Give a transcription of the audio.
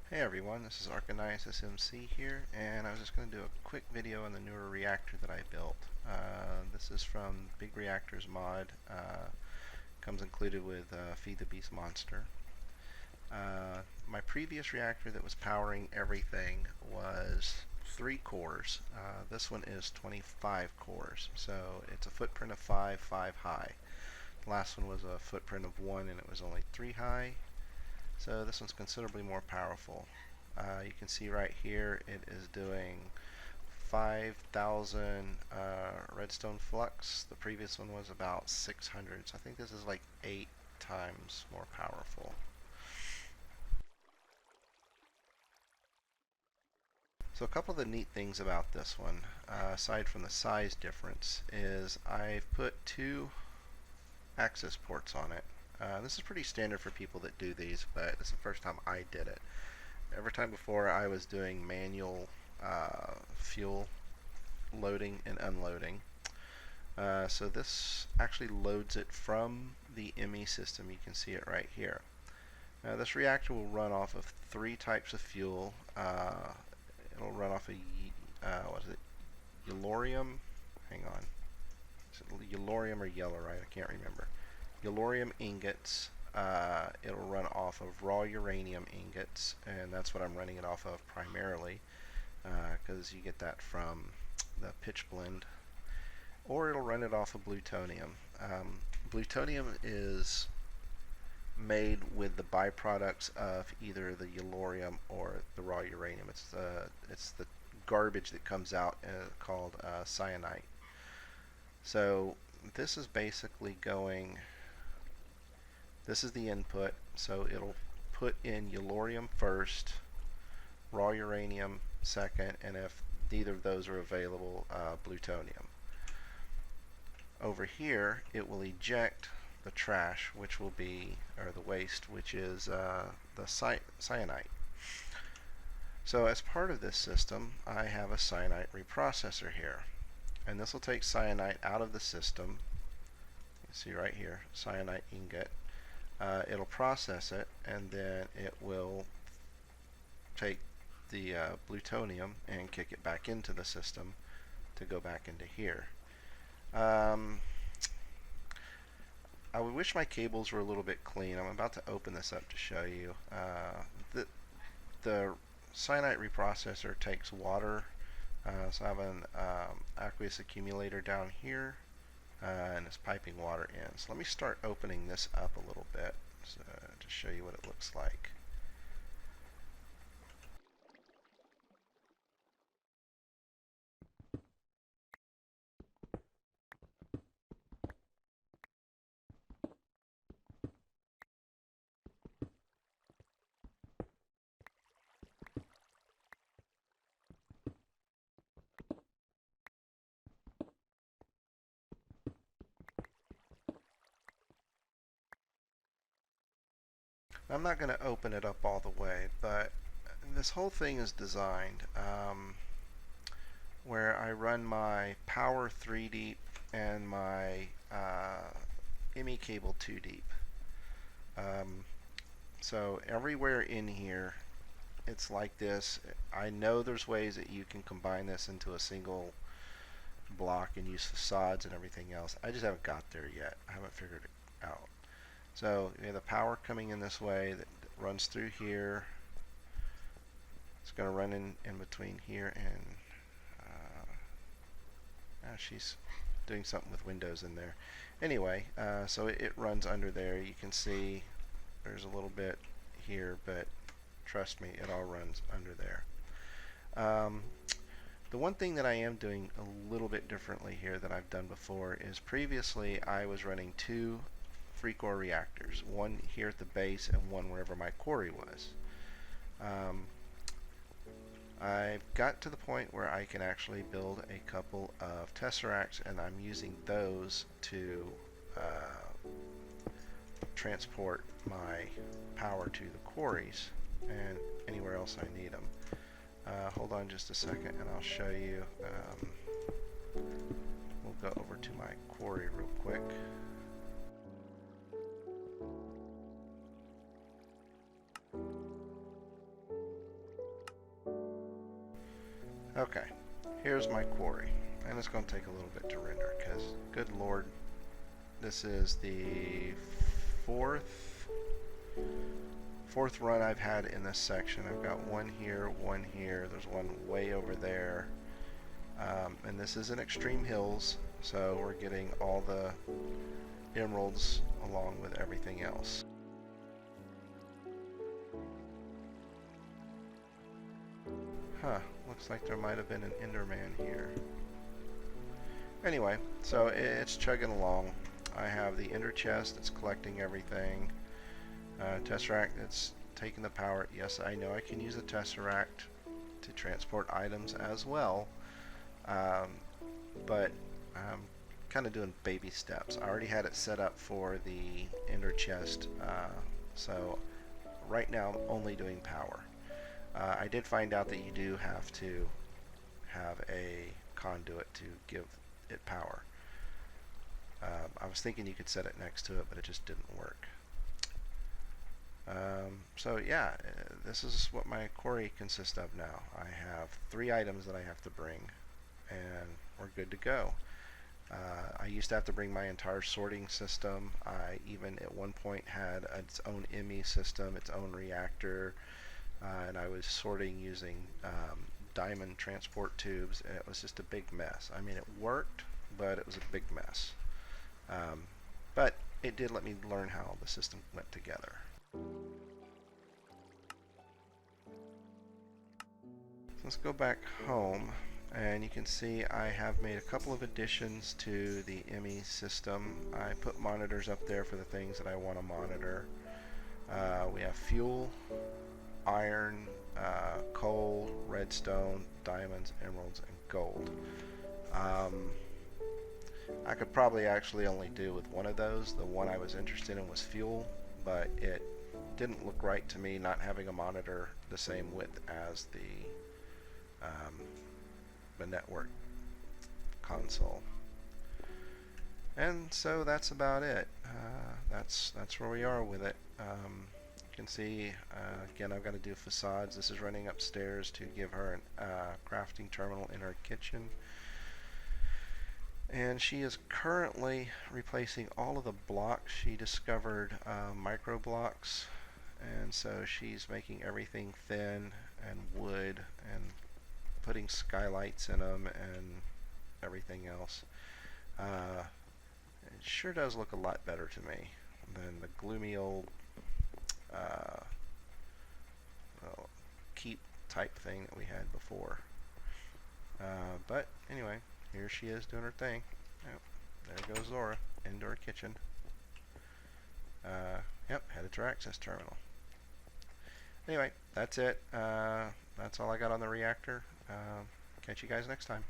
Hey everyone, this is Arcanias SMC here, and I was just going to do a quick video on the newer reactor that I built. This is from Big Reactor's mod. Comes included with FTB Monster. My previous reactor that was powering everything was 3 cores. This one is 25 cores, so it's a footprint of 5 high. The last one was a footprint of 1 and it was only 3 high. So this one's considerably more powerful. You can see right here it is doing 5,000 redstone flux. The previous one was about 600, so I think this is like 8 times more powerful. So a couple of the neat things about this one, aside from the size difference, is I've put 2 access ports on it. This is pretty standard for people that do these, but this is the first time I did it. Every time before I was doing manual fuel loading and unloading. So this actually loads it from the ME system. You can see it right here. Now this reactor will run off of 3 types of fuel. It'll run off of what is it? Yellorium. Hang on. Is it yellorium or yellerite? I can't remember. Yellorium ingots. It'll run off of raw uranium ingots, and that's what I'm running it off of primarily, because you get that from the pitch blend. Or it'll run it off of plutonium. Plutonium is made with the byproducts of either the yellorium or the raw uranium. It's the garbage that comes out called cyanide. So this is basically going. This is the input, so it'll put in yellorium first, raw uranium second, and if neither of those are available, plutonium. Over here, it will eject the trash, which will be, or the waste, which is the cyanide. So as part of this system, I have a cyanide reprocessor here, and this will take cyanide out of the system. You can see right here, cyanide ingot. It'll process it, and then it will take the plutonium and kick it back into the system to go back into here. I wish my cables were a little bit clean. I'm about to open this up to show you. The cyanide reprocessor takes water, so I have an aqueous accumulator down here, and it's piping water in. So let me start opening this up a little bit to show you what it looks like. I'm not going to open it up all the way, but this whole thing is designed where I run my power 3 deep and my ME cable 2 deep. So everywhere in here it's like this. I know there's ways that you can combine this into a single block and use facades and everything else. I just haven't got there yet. I haven't figured it out. So you have the power coming in this way that runs through here. It's going to run in between here and she's doing something with windows in there. Anyway, so it runs under there. You can see there's a little bit here, but trust me, it all runs under there. The one thing that I am doing a little bit differently here than I've done before is previously I was running 2 3-core reactors, one here at the base and one wherever my quarry was. I've got to the point where I can actually build a couple of tesseracts, and I'm using those to transport my power to the quarries and anywhere else I need them. Hold on just a second and I'll show you. We'll go over to my quarry real quick. Okay, here's my quarry. And it's going to take a little bit to render because, good lord, this is the fourth run I've had in this section. I've got one here, there's one way over there. And this is in extreme hills, so we're getting all the emeralds along with everything else. Huh, looks like there might have been an Enderman here. Anyway, so it's chugging along. I have the ender chest that's collecting everything. Tesseract that's taking the power. Yes, I know I can use the Tesseract to transport items as well. But I'm kind of doing baby steps. I already had it set up for the ender chest, so right now I'm only doing power. I did find out that you do have to have a conduit to give it power. I was thinking you could set it next to it, but it just didn't work. So yeah, this is what my quarry consists of now. I have 3 items that I have to bring, and we're good to go. I used to have to bring my entire sorting system. I even at one point had its own ME system, its own reactor, and I was sorting using diamond transport tubes, and it was just a big mess. I mean, it worked, but it was a big mess. But it did let me learn how the system went together. Let's go back home, and you can see I have made a couple of additions to the ME system. I put monitors up there for the things that I want to monitor. We have fuel, iron, coal, redstone, diamonds, emeralds, and gold. I could probably actually only do with one of those. The one I was interested in was fuel, but it didn't look right to me not having a monitor the same width as the network console. And so that's about it. That's where we are with it. You can see, again, I've got to do facades. This is running upstairs to give her a crafting terminal in her kitchen. And she is currently replacing all of the blocks. She discovered micro blocks, and so she's making everything thin and wood and putting skylights in them and everything else. It sure does look a lot better to me than the gloomy old keep type thing that we had before. But anyway, here she is doing her thing. Yep, there goes Zora into her kitchen. Yep, headed to her access terminal. Anyway, that's it. That's all I got on the reactor. Catch you guys next time.